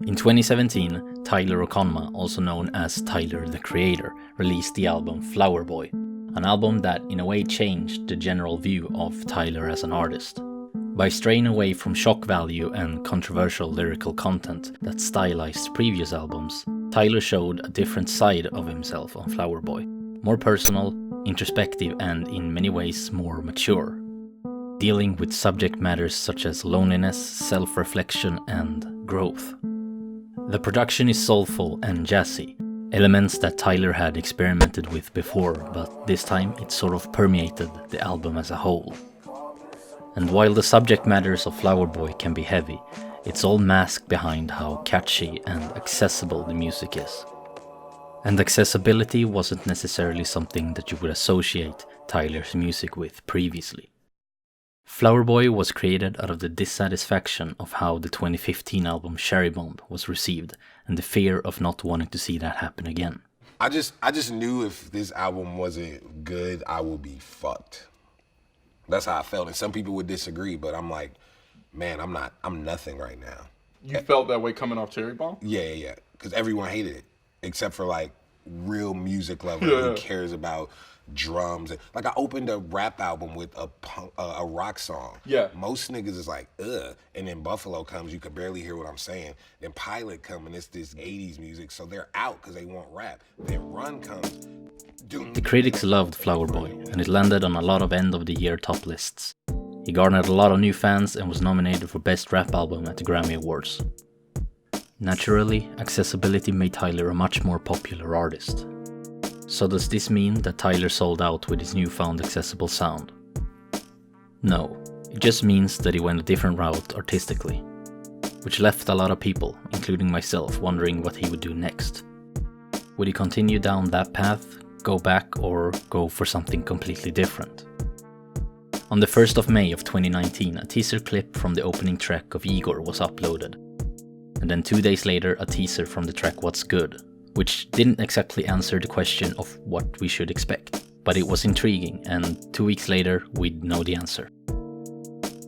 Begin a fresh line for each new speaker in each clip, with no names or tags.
In 2017, Tyler Okonma, also known as Tyler the Creator, released the album Flower Boy, an album that in a way changed the general view of Tyler as an artist. By straying away from shock value and controversial lyrical content that stylized previous albums, Tyler showed a different side of himself on Flower Boy, more personal, introspective and in many ways more mature, dealing with subject matters such as loneliness, self-reflection and growth. The production is soulful and jazzy, elements that Tyler had experimented with before, but this time it sort of permeated the album as a whole. And while the subject matters of Flower Boy can be heavy, it's all masked behind how catchy and accessible the music is. And accessibility wasn't necessarily something that you would associate Tyler's music with previously. Flower Boy was created out of the dissatisfaction of how the 2015 album Cherry Bomb was received and the fear of not wanting to see that happen again.
I just knew if this album wasn't good, I would be fucked. That's how I felt, and some people would disagree, but I'm like, man, I'm nothing right now.
You felt that way coming off Cherry Bomb?
Yeah, because everyone hated it, except for like real music lover who cares about drums. Like I opened a rap album with a rock song.
Yeah.
Most niggas is like, ugh. And then Buffalo comes, you could barely hear what I'm saying. Then Pilot come and it's this 80s music, so they're out because they want rap. Then Run comes.
The critics loved Flower Boy, and it landed on a lot of end-of-the-year top lists. He garnered a lot of new fans and was nominated for Best Rap Album at the Grammy Awards. Naturally, accessibility made Tyler a much more popular artist. So does this mean that Tyler sold out with his newfound accessible sound? No, it just means that he went a different route artistically, which left a lot of people, including myself, wondering what he would do next. Would he continue down that path, go back, or go for something completely different? On the 1st of May of 2019, a teaser clip from the opening track of Igor was uploaded, and then 2 days later a teaser from the track What's Good, which didn't exactly answer the question of what we should expect, but it was intriguing, and 2 weeks later we'd know the answer.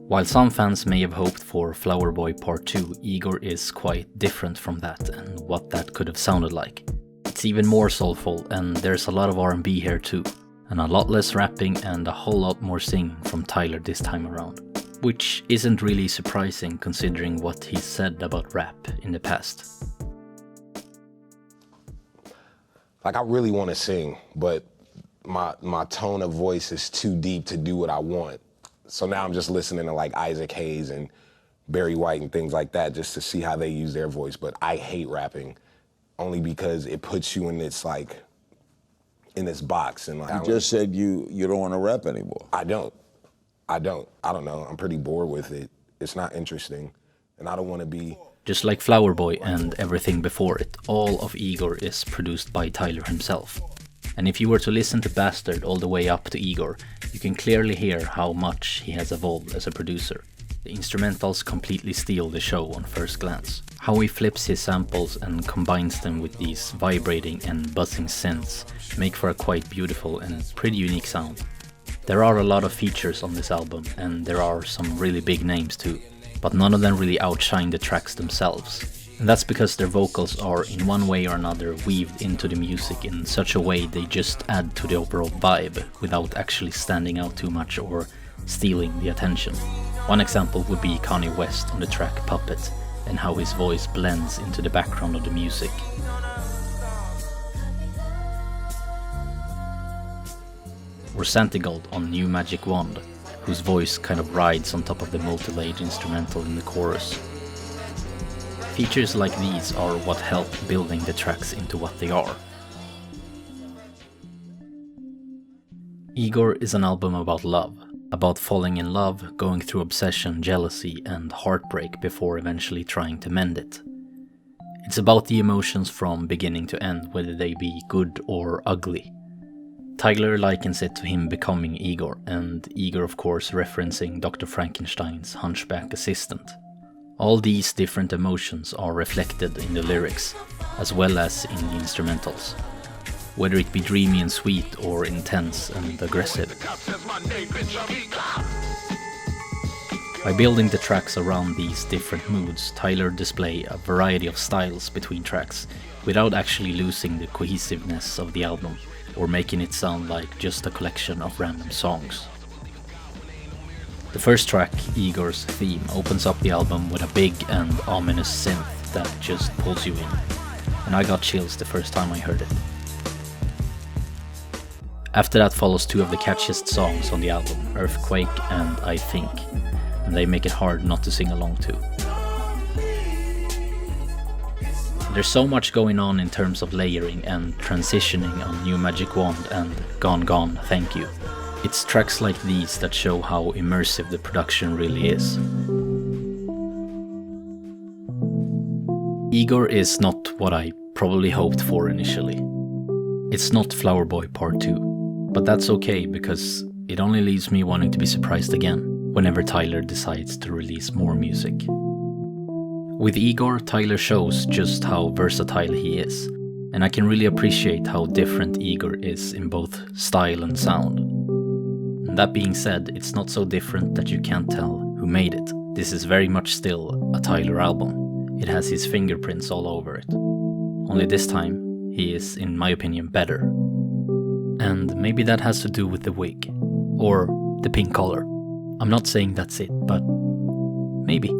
While some fans may have hoped for Flower Boy Part 2, Igor is quite different from that and what that could have sounded like. It's even more soulful, and there's a lot of R&B here too, and a lot less rapping and a whole lot more singing from Tyler this time around, which isn't really surprising considering what he's said about rap in the past.
Like I really want to sing, but my tone of voice is too deep to do what I want. So now I'm just listening to like Isaac Hayes and Barry White and things like that just to see how they use their voice. But I hate rapping only because it puts you in this like, in this box. And like,
you just said you don't want to rap anymore.
I don't know. I'm pretty bored with it. It's not interesting. And I don't want to be...
Just like Flower Boy and everything before it, all of Igor is produced by Tyler himself. And if you were to listen to Bastard all the way up to Igor, you can clearly hear how much he has evolved as a producer. The instrumentals completely steal the show on first glance. How he flips his samples and combines them with these vibrating and buzzing synths make for a quite beautiful and pretty unique sound. There are a lot of features on this album, and there are some really big names too, but none of them really outshine the tracks themselves. And that's because their vocals are in one way or another weaved into the music in such a way they just add to the overall vibe without actually standing out too much or stealing the attention. One example would be Kanye West on the track Puppet, and how his voice blends into the background of the music. Or Santigold on New Magic Wand, whose voice kind of rides on top of the multi-layered instrumental in the chorus. Features like these are what help building the tracks into what they are. Igor is an album about love, about falling in love, going through obsession, jealousy, and heartbreak before eventually trying to mend it. It's about the emotions from beginning to end, whether they be good or ugly. Tyler likens it to him becoming Igor, and Igor of course referencing Dr. Frankenstein's hunchback assistant. All these different emotions are reflected in the lyrics, as well as in the instrumentals. Whether it be dreamy and sweet or intense and aggressive. By building the tracks around these different moods, Tyler displays a variety of styles between tracks, without actually losing the cohesiveness of the album, or making it sound like just a collection of random songs. The first track, Igor's Theme, opens up the album with a big and ominous synth that just pulls you in, and I got chills the first time I heard it. After that follows two of the catchiest songs on the album, Earthquake and I Think, and they make it hard not to sing along to. There's so much going on in terms of layering and transitioning on New Magic Wand and Gone Gone Thank You. It's tracks like these that show how immersive the production really is. Igor is not what I probably hoped for initially. It's not Flower Boy Part 2, but that's okay because it only leaves me wanting to be surprised again whenever Tyler decides to release more music. With Igor, Tyler shows just how versatile he is, and I can really appreciate how different Igor is in both style and sound. And that being said, it's not so different that you can't tell who made it. This is very much still a Tyler album. It has his fingerprints all over it. Only this time, he is, in my opinion, better. And maybe that has to do with the wig, or the pink collar. I'm not saying that's it, but maybe.